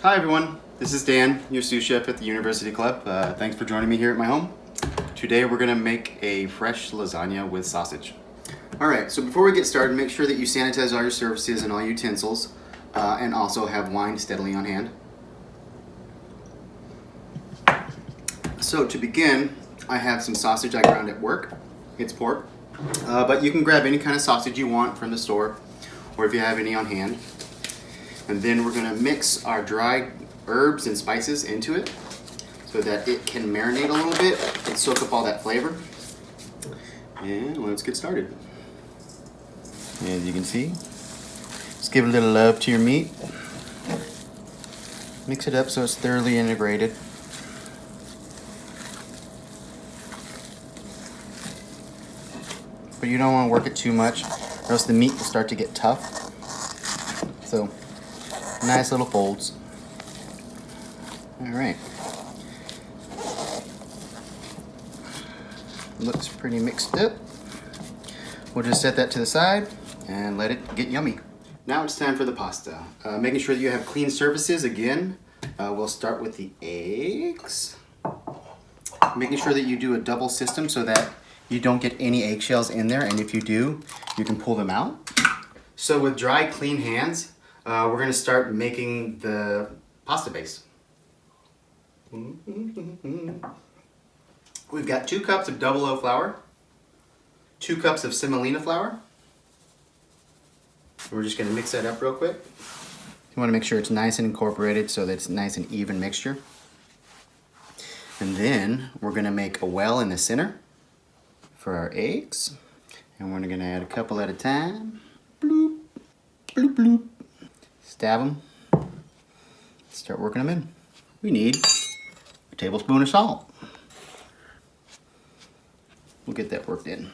Hi everyone, this is Dan, your sous chef at the University Club. Thanks for joining me here at my home. Today we're gonna make a fresh lasagna with sausage. All right, so before we get started, make sure that you sanitize all your surfaces and all utensils, and also have wine steadily on hand. So to begin, I have some sausage I ground at work. It's pork, but you can grab any kind of sausage you want from the store, or if you have any on hand. And then we're gonna mix our dry herbs and spices into it so that it can marinate a little bit and soak up all that flavor. And let's get started. As you can see, just give a little love to your meat. Mix it up so it's thoroughly integrated. But you don't want to work it too much or else the meat will start to get tough. So, nice little folds. All right. Looks pretty mixed up. We'll just set that to the side and let it get yummy. Now it's time for the pasta. Making sure that you have clean surfaces again. We'll start with the eggs. Making sure that you do a double system so that you don't get any eggshells in there, and if you do, you can pull them out. So with dry, clean hands, we're gonna start making the pasta base. We've got 2 cups of double O flour, 2 cups of semolina flour. We're just gonna mix that up real quick. You wanna make sure it's nice and incorporated so that it's a nice and even mixture. And then we're gonna make a well in the center for our eggs. And we're gonna add a couple at a time. Bloop, bloop, bloop. Stab them. Start working them in. We need a tablespoon of salt. We'll get that worked in.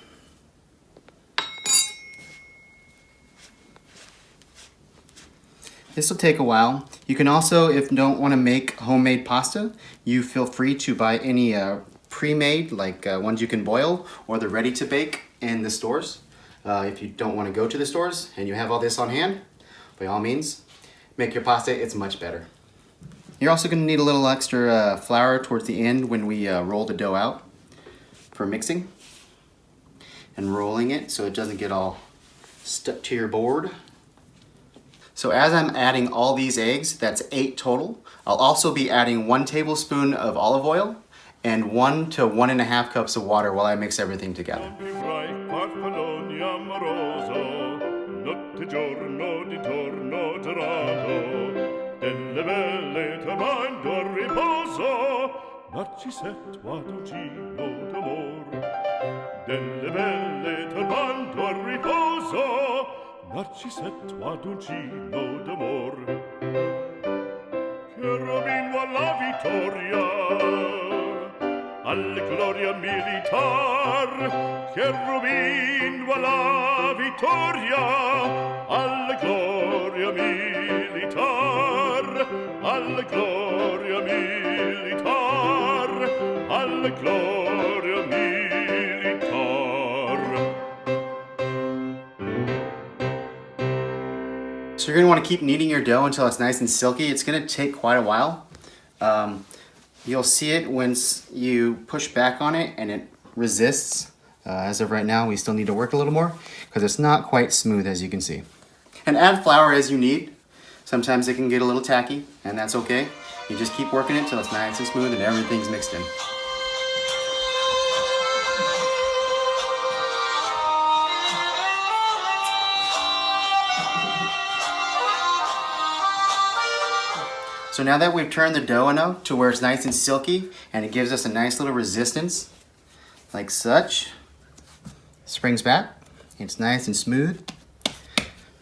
This will take a while. You can also, if you don't want to make homemade pasta, you feel free to buy any pre-made, like ones you can boil, or they're ready to bake in the stores. If you don't want to go to the stores and you have all this on hand, by all means, make your pasta. It's much better. You're also going to need a little extra flour towards the end when we roll the dough out for mixing and rolling it so it doesn't get all stuck to your board. So as I'm adding all these eggs, that's 8 total, I'll also be adding 1 tablespoon of olive oil and 1 to 1.5 cups of water while I mix everything together. Alla gloria militar, cherubin va la vittoria, alla gloria militar, alla gloria militar, alla gloria militar. So you're gonna wanna keep kneading your dough until it's nice and silky. It's gonna take quite a while. You'll see it once you push back on it and it resists. As of right now, we still need to work a little more because it's not quite smooth, as you can see. And add flour as you need. Sometimes it can get a little tacky, and that's okay. You just keep working it till it's nice and smooth and everything's mixed in. So now that we've turned the dough enough to where it's nice and silky and it gives us a nice little resistance, like such, springs back, it's nice and smooth.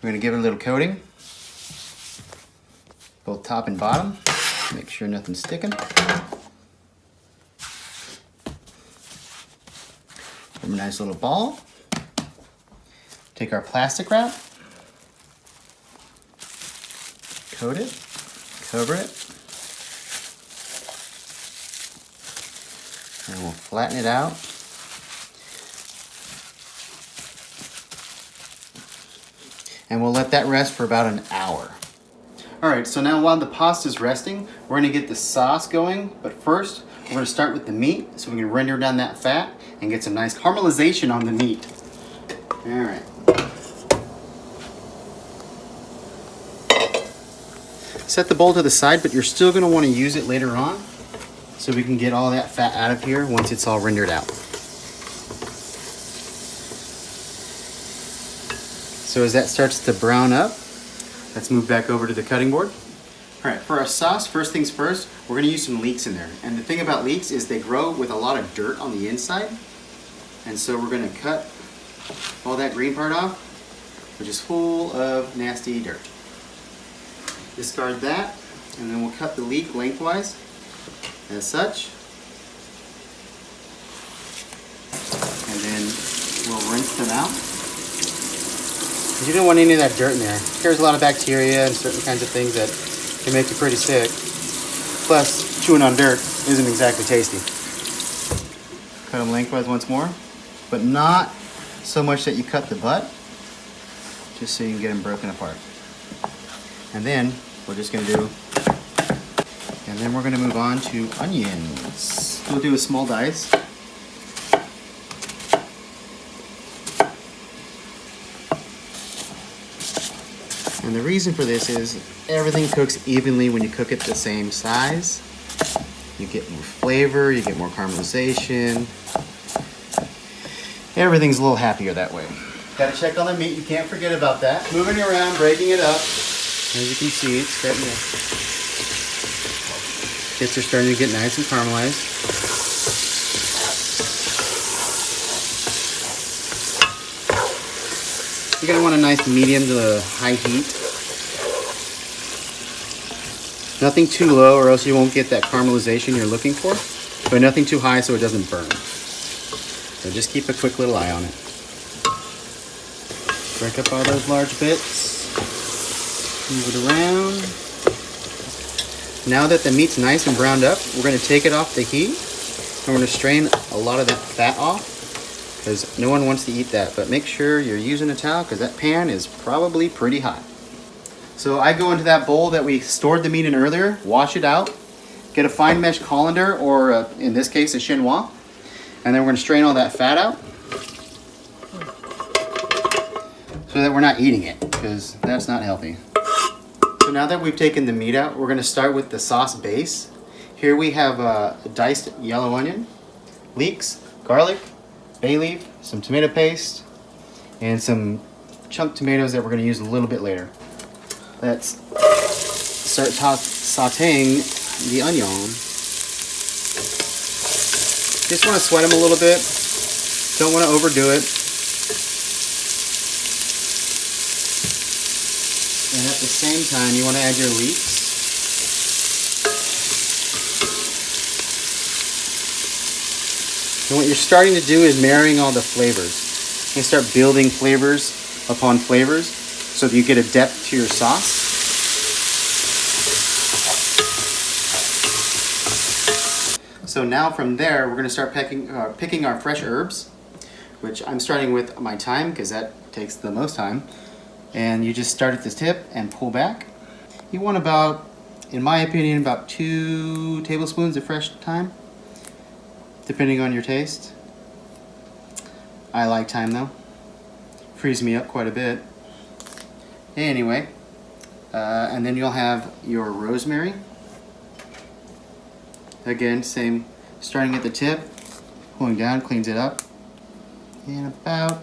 We're gonna give it a little coating, both top and bottom, make sure nothing's sticking. Form a nice little ball. Take our plastic wrap, coat it, cover it, and we'll flatten it out. And we'll let that rest for about an hour. All right, so now while the pasta's resting, we're gonna get the sauce going, but first, we're gonna start with the meat so we can render down that fat and get some nice caramelization on the meat. All right. Set the bowl to the side, but you're still gonna wanna use it later on so we can get all that fat out of here once it's all rendered out. So as that starts to brown up, let's move back over to the cutting board. All right, for our sauce, first things first, we're gonna use some leeks in there. And the thing about leeks is they grow with a lot of dirt on the inside. And so we're gonna cut all that green part off, which is full of nasty dirt. Discard that, and then we'll cut the leek lengthwise, as such. And then we'll rinse them out. You don't want any of that dirt in there. There's a lot of bacteria and certain kinds of things that can make you pretty sick. Plus, chewing on dirt isn't exactly tasty. Cut them lengthwise once more, but not so much that you cut the butt, just so you can get them broken apart. And then we're just gonna do, and then we're gonna move on to onions. We'll do a small dice. And the reason for this is everything cooks evenly when you cook it the same size. You get more flavor, you get more caramelization. Everything's a little happier that way. Gotta check on the meat, you can't forget about that. Moving it around, breaking it up. As you can see, it's starting to, bits are starting to get nice and caramelized. You're gonna want a nice medium to high heat. Nothing too low or else you won't get that caramelization you're looking for, but nothing too high so it doesn't burn. So just keep a quick little eye on it. Break up all those large bits. Move it around. Now that the meat's nice and browned up, we're gonna take it off the heat and we're gonna strain a lot of that fat off because no one wants to eat that, but make sure you're using a towel because that pan is probably pretty hot. So I go into that bowl that we stored the meat in earlier, wash it out, get a fine mesh colander or in this case a chinois, and then we're gonna strain all that fat out so that we're not eating it because that's not healthy. So now that we've taken the meat out, we're gonna start with the sauce base. Here we have a diced yellow onion, leeks, garlic, bay leaf, some tomato paste, and some chunked tomatoes that we're gonna use a little bit later. Let's start sauteing the onion. Just wanna sweat them a little bit. Don't wanna overdo it. And at the same time, you want to add your leeks. And what you're starting to do is marrying all the flavors. You start building flavors upon flavors so that you get a depth to your sauce. So now from there, we're going to start picking our fresh herbs, which I'm starting with my thyme because that takes the most time. And you just start at the tip and pull back. You want about, in my opinion, about 2 tablespoons of fresh thyme, depending on your taste. I like thyme though. Frees me up quite a bit. Anyway, and then you'll have your rosemary. Again, same, starting at the tip, pulling down, cleans it up. And about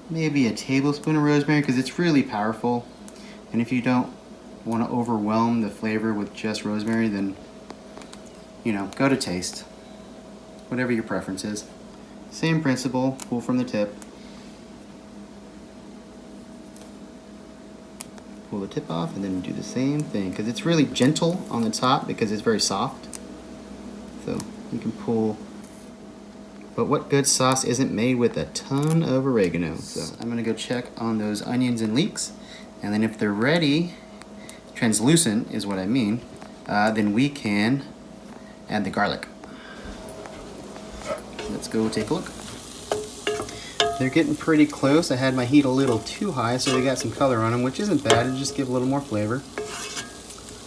maybe a tablespoon of rosemary because it's really powerful. And if you don't want to overwhelm the flavor with just rosemary, then, you know, go to taste. Whatever your preference is. Same principle, pull from the tip. Pull the tip off and then do the same thing because it's really gentle on the top because it's very soft. So you can pull. But what good sauce isn't made with a ton of oregano? So I'm gonna go check on those onions and leeks. And then if they're ready, translucent is what I mean, then we can add the garlic. Let's go take a look. They're getting pretty close. I had my heat a little too high, so they got some color on them, which isn't bad. It just give a little more flavor.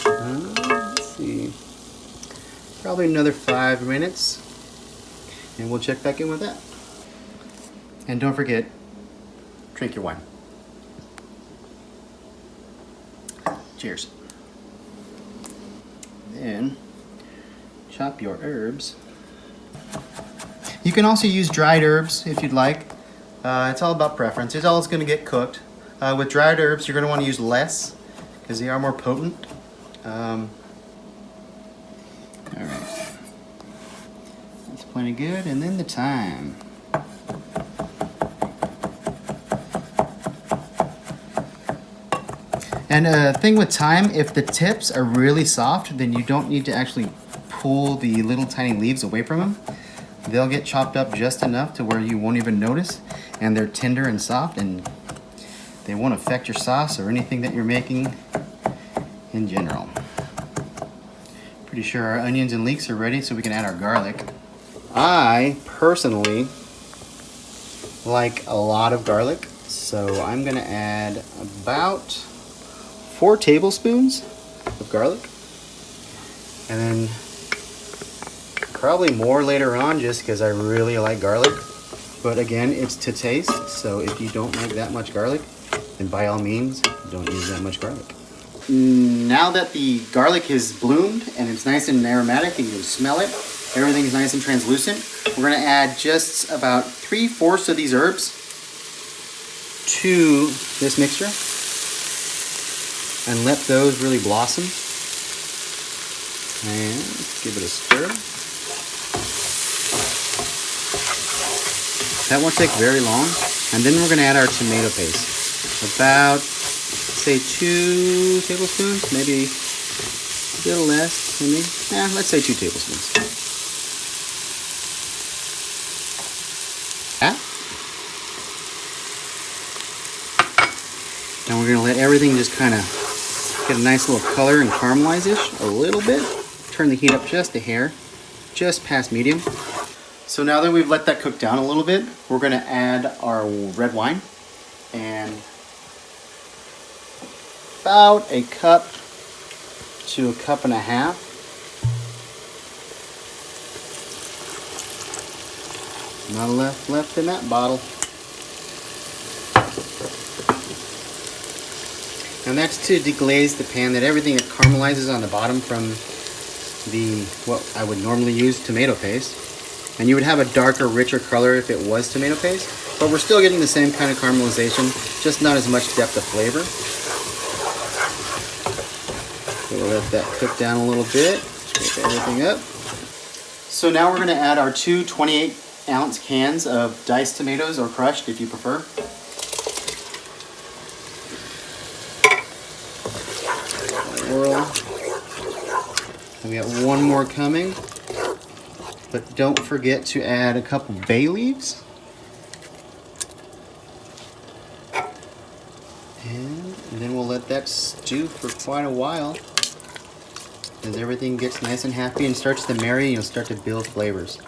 Let's see. Probably another 5 minutes, and we'll check back in with that. And don't forget, drink your wine. Cheers. Then chop your herbs. You can also use dried herbs if you'd like. It's all about preference. It's all going to get cooked. With dried herbs, you're going to want to use less because they are more potent. All right, that's plenty good. And then the thyme. And thing with thyme, if the tips are really soft, then you don't need to actually pull the little tiny leaves away from them. They'll get chopped up just enough to where you won't even notice, and they're tender and soft, and they won't affect your sauce or anything that you're making in general. Pretty sure our onions and leeks are ready, so we can add our garlic. I personally like a lot of garlic, so I'm gonna add about 4 tablespoons of garlic, and then probably more later on just because I really like garlic. But again, it's to taste, so if you don't like that much garlic, then by all means, don't use that much garlic. Now that the garlic has bloomed and it's nice and aromatic and you can smell it, everything's nice and translucent, we're gonna add just about 3/4 of these herbs to this mixture and let those really blossom. And give it a stir. That won't take very long. And then we're gonna add our tomato paste. About, say 2 tablespoons, maybe a little less, maybe. Let's say 2 tablespoons. And we're gonna let everything just kind of get a nice little color and caramelize-ish a little bit. Turn the heat up just a hair, just past medium. So now that we've let that cook down a little bit, we're gonna add our red wine, and about a cup to a cup and a half. Not enough left in that bottle. And that's to deglaze the pan, that everything that caramelizes on the bottom from the, what I would normally use, tomato paste. And you would have a darker, richer color if it was tomato paste, but we're still getting the same kind of caramelization, just not as much depth of flavor. So we'll let that cook down a little bit, scrape everything up. So now we're gonna add our 2 28-ounce cans of diced tomatoes, or crushed if you prefer. Whirl. And we got one more coming. But don't forget to add a couple bay leaves. And then we'll let that stew for quite a while as everything gets nice and happy and starts to marry, and you'll start to build flavors.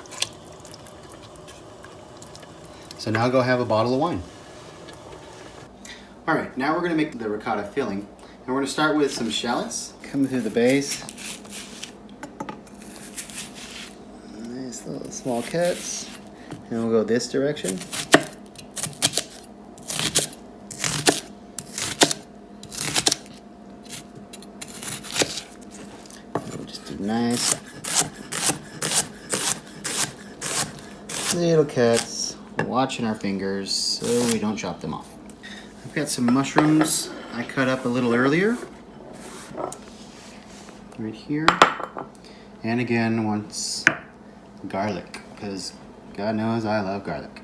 So now go have a bottle of wine. All right, now we're gonna make the ricotta filling. And we're gonna start with some shallots coming through the base. Nice little small cuts. And we'll go this direction. And we'll just do nice little cuts, watching our fingers so we don't chop them off. I've got some mushrooms I cut up a little earlier, right here, and again once garlic, because God knows I love garlic.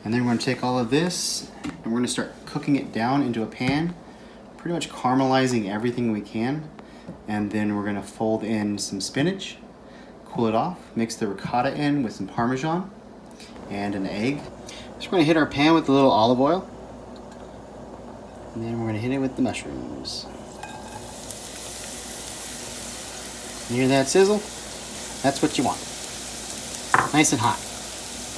And then we're going to take all of this and we're going to start cooking it down into a pan, pretty much caramelizing everything we can, and then we're going to fold in some spinach, cool it off, mix the ricotta in with some Parmesan and an egg. So we're going to hit our pan with a little olive oil. And then we're going to hit it with the mushrooms. You hear that sizzle? That's what you want. Nice and hot.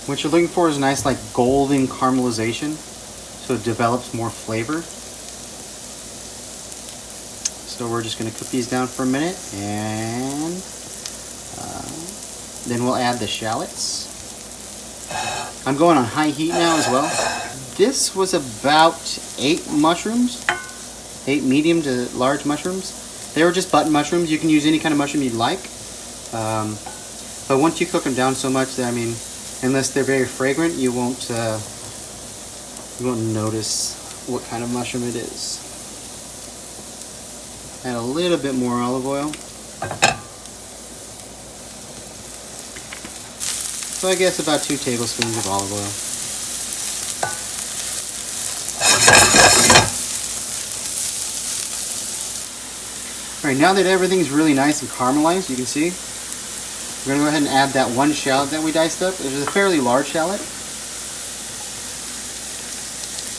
What you're looking for is a nice like golden caramelization, so it develops more flavor. So we're just going to cook these down for a minute, and then we'll add the shallots. I'm going on high heat now as well. This was about 8 mushrooms, 8 medium to large mushrooms. They were just button mushrooms. You can use any kind of mushroom you'd like. But once you cook them down so much that, I mean, unless they're very fragrant, you won't notice what kind of mushroom it is. Add a little bit more olive oil. So I guess about 2 tablespoons of olive oil. Alright, now that everything's really nice and caramelized, you can see, we're going to go ahead and add that one shallot that we diced up. It was a fairly large shallot.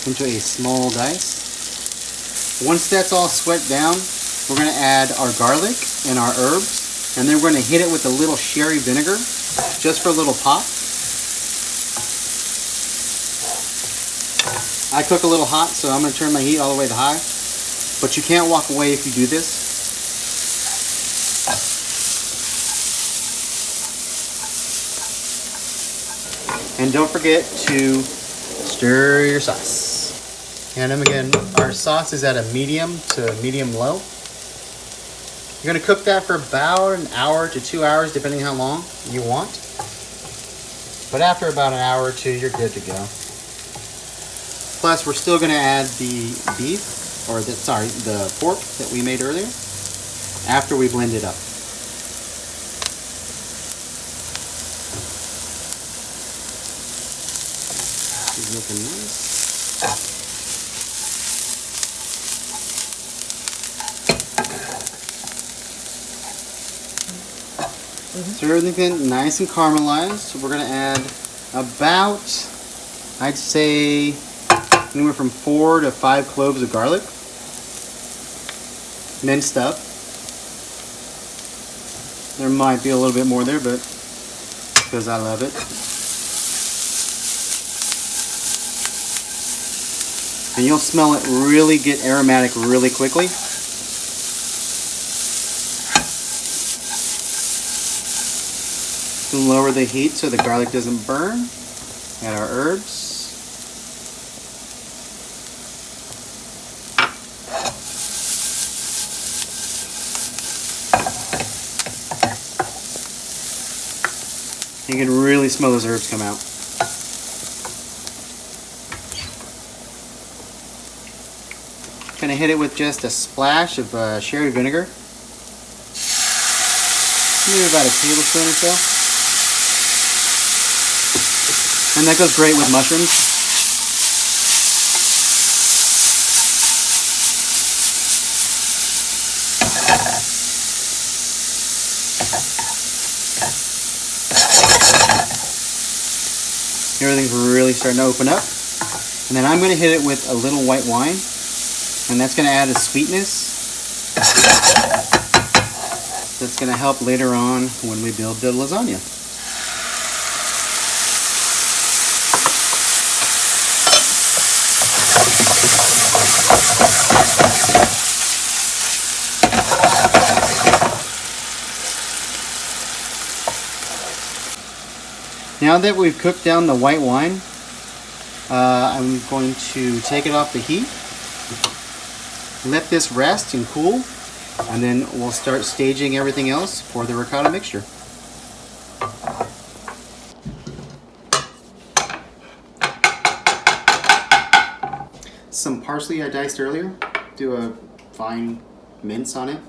Into a small dice. Once that's all sweat down, we're going to add our garlic and our herbs, and then we're going to hit it with a little sherry vinegar, just for a little pop. I cook a little hot, so I'm going to turn my heat all the way to high, but you can't walk away if you do this. And don't forget to stir your sauce. And then again, our sauce is at a medium to medium low. You're going to cook that for about an hour to 2 hours, depending how long you want. But after about an hour or 2, you're good to go. Plus, we're still going to add the beef, or the pork that we made earlier, after we blend it up. It's looking nice. So everything's nice and caramelized. So we're going to add about, I'd say, anywhere from 4 to 5 cloves of garlic, minced up. There might be a little bit more there, but because I love it. And you'll smell it really get aromatic really quickly. Lower the heat so the garlic doesn't burn. Add our herbs. You can really smell those herbs come out. Gonna hit it with just a splash of sherry vinegar. Maybe about a tablespoon or so. And that goes great with mushrooms. Everything's really starting to open up. And then I'm going to hit it with a little white wine. And that's going to add a sweetness. That's going to help later on when we build the lasagna. Now that we've cooked down the white wine, I'm going to take it off the heat, let this rest and cool, and then we'll start staging everything else for the ricotta mixture. Some parsley I diced earlier, do a fine mince on it.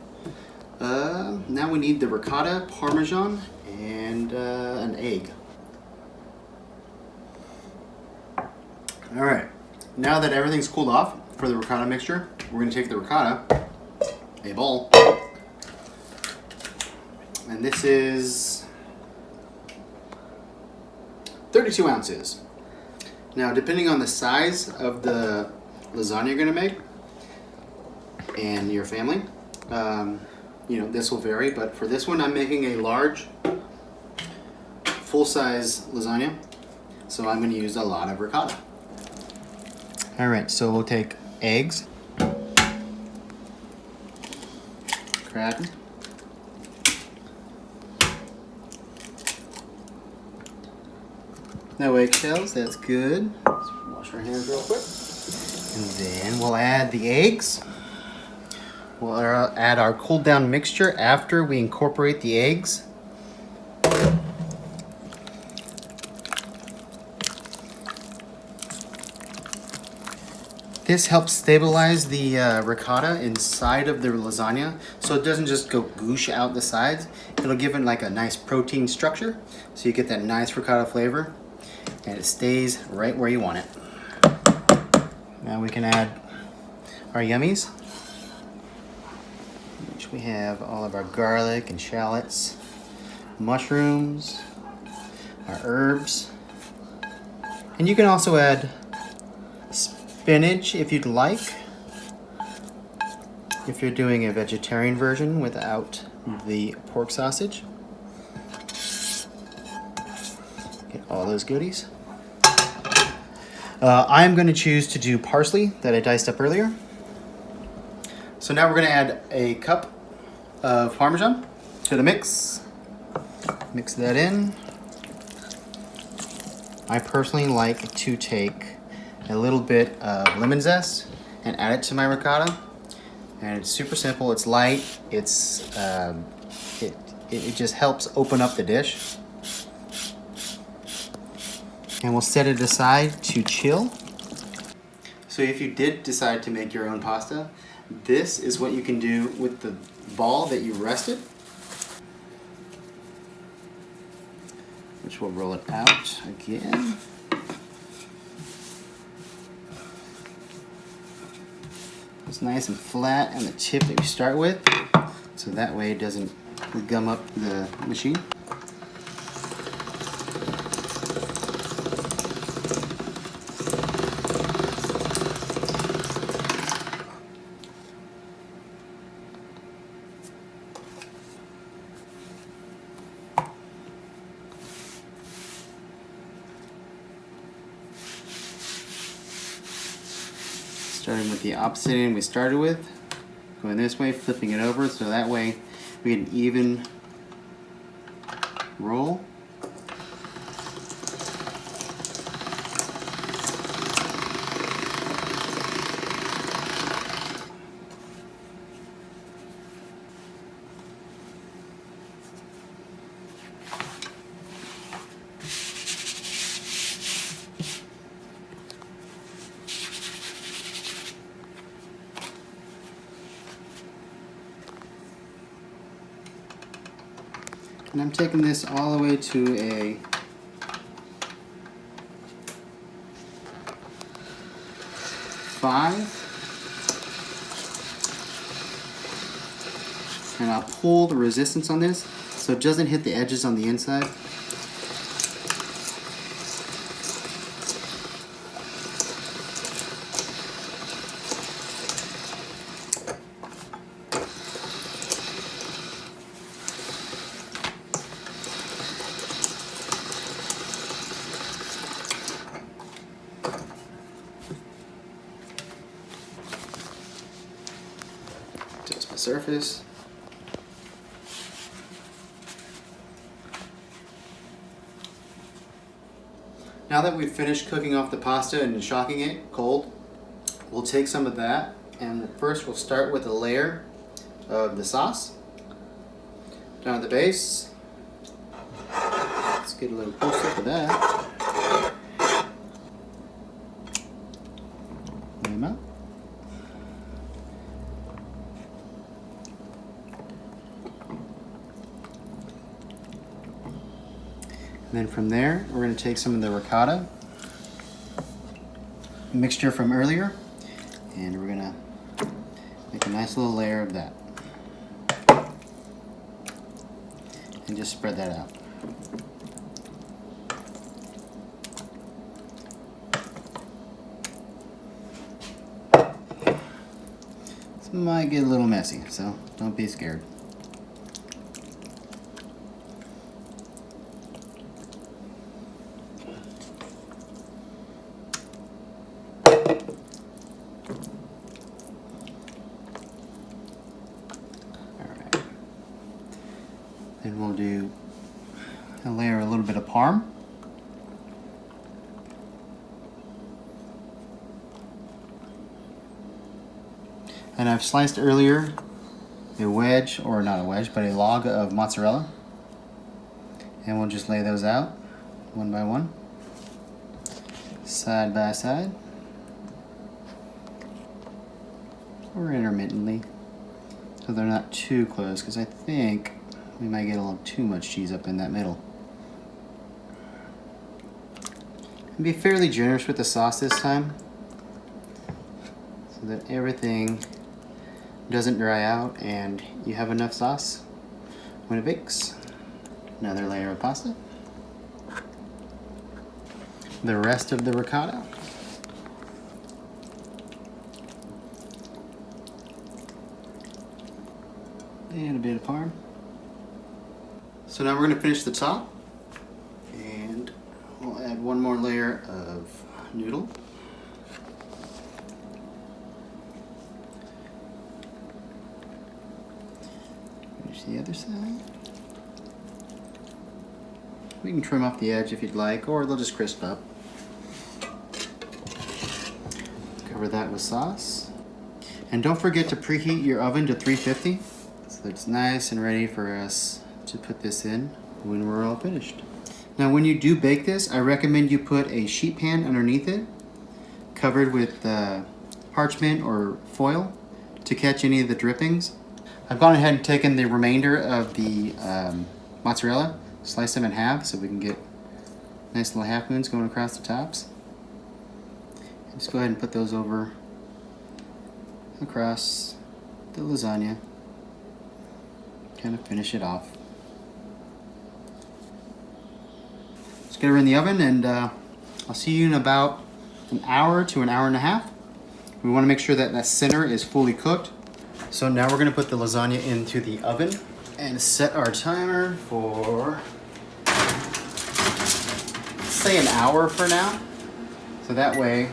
Now we need the ricotta, parmesan, and an egg. Alright, now that everything's cooled off for the ricotta mixture, we're going to take the ricotta, a bowl, and this is 32 ounces. Now, depending on the size of the lasagna you're going to make and your family, this will vary, but for this one I'm making a large, full-size lasagna. so I'm going to use a lot of ricotta. Alright, so we'll take eggs, crack, no eggshells, that's good. Let's wash our hands real quick. And then we'll add the eggs. We'll add our cooled down mixture after we incorporate the eggs. This helps stabilize the ricotta inside of the lasagna so it doesn't just go goosh out the sides. It'll give it like a nice protein structure so you get that nice ricotta flavor and it stays right where you want it. Now we can add our yummies, which we have all of our garlic and shallots, mushrooms, our herbs, and you can also add spinach if you'd like, if you're doing a vegetarian version without the pork sausage. Get all those goodies. I'm going to choose to do parsley that I diced up earlier. So now we're going to add a cup of Parmesan to the mix. Mix that in. I personally like to take a little bit of lemon zest and add it to my ricotta. And it's super simple, it's light, it's it just helps open up the dish. And we'll set it aside to chill. So if you did decide to make your own pasta, this is what you can do with the ball that you rested. Which we'll roll it out again. It's nice and flat on the tip that you start with, so that way it doesn't gum up the machine. Starting with the opposite end we started with, going this way, flipping it over so that way we get an even roll. And I'm taking this all the way to a 5. And I'll pull the resistance on this so it doesn't hit the edges on the inside. Just my surface. Now that we've finished cooking off the pasta and shocking it cold, we'll take some of that, and first we'll start with a layer of the sauce down at the base. Let's get a little close up of that. Lay them out. And then from there, we're going to take some of the ricotta mixture from earlier, and we're going to make a nice little layer of that. And just spread that out. This might get a little messy, so don't be scared. Then we'll do a layer, a little bit of parm. And I've sliced earlier a wedge, or not a wedge, but a log of mozzarella. And we'll just lay those out one by one, side by side, or intermittently, so they're not too close, because I think we might get a little too much cheese up in that middle. And be fairly generous with the sauce this time, so that everything doesn't dry out and you have enough sauce when it bakes. Another layer of pasta. The rest of the ricotta. And a bit of parm. So now we're going to finish the top, and we'll add one more layer of noodle. Finish the other side. We can trim off the edge if you'd like, or they'll just crisp up. Cover that with sauce. And don't forget to preheat your oven to 350 so that it's nice and ready for us to put this in when we're all finished. Now when you do bake this, I recommend you put a sheet pan underneath it, covered with parchment or foil to catch any of the drippings. I've gone ahead and taken the remainder of the mozzarella, slice them in half so we can get nice little half moons going across the tops. And just go ahead and put those over across the lasagna. Kind of finish it off. Let's get her in the oven, and I'll see you in about an hour to an hour and a half. We want to make sure that that center is fully cooked. So now we're going to put the lasagna into the oven and set our timer for, say, an hour for now. So that way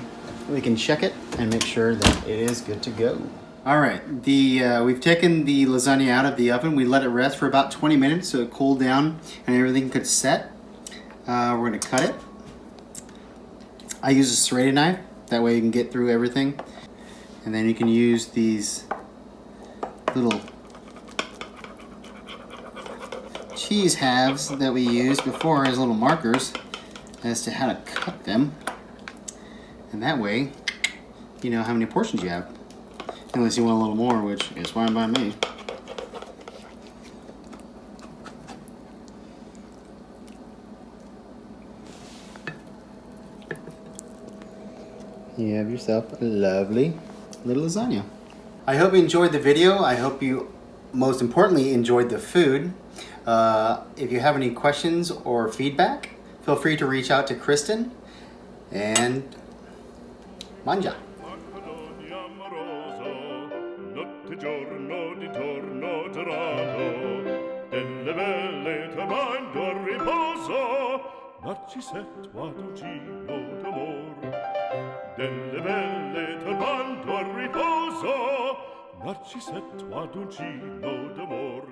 we can check it and make sure that it is good to go. All right, we've taken the lasagna out of the oven. We let it rest for about 20 minutes so it cooled down and everything could set. We're going to cut it. I use a serrated knife. That way you can get through everything. And then you can use these little cheese halves that we used before as little markers as to how to cut them. And that way, you know how many portions you have. Unless you want a little more, which is fine by me. You have yourself a lovely little lasagna. I hope you enjoyed the video. I hope you, most importantly, enjoyed the food. If you have any questions or feedback, feel free to reach out to Kristen. And mangia. Notte giorno di torno gelato, delle belle turbando a riposo, Narcisetto adoncino d'amor. Delle belle turbando a riposo, Narcisetto adoncino d'amor.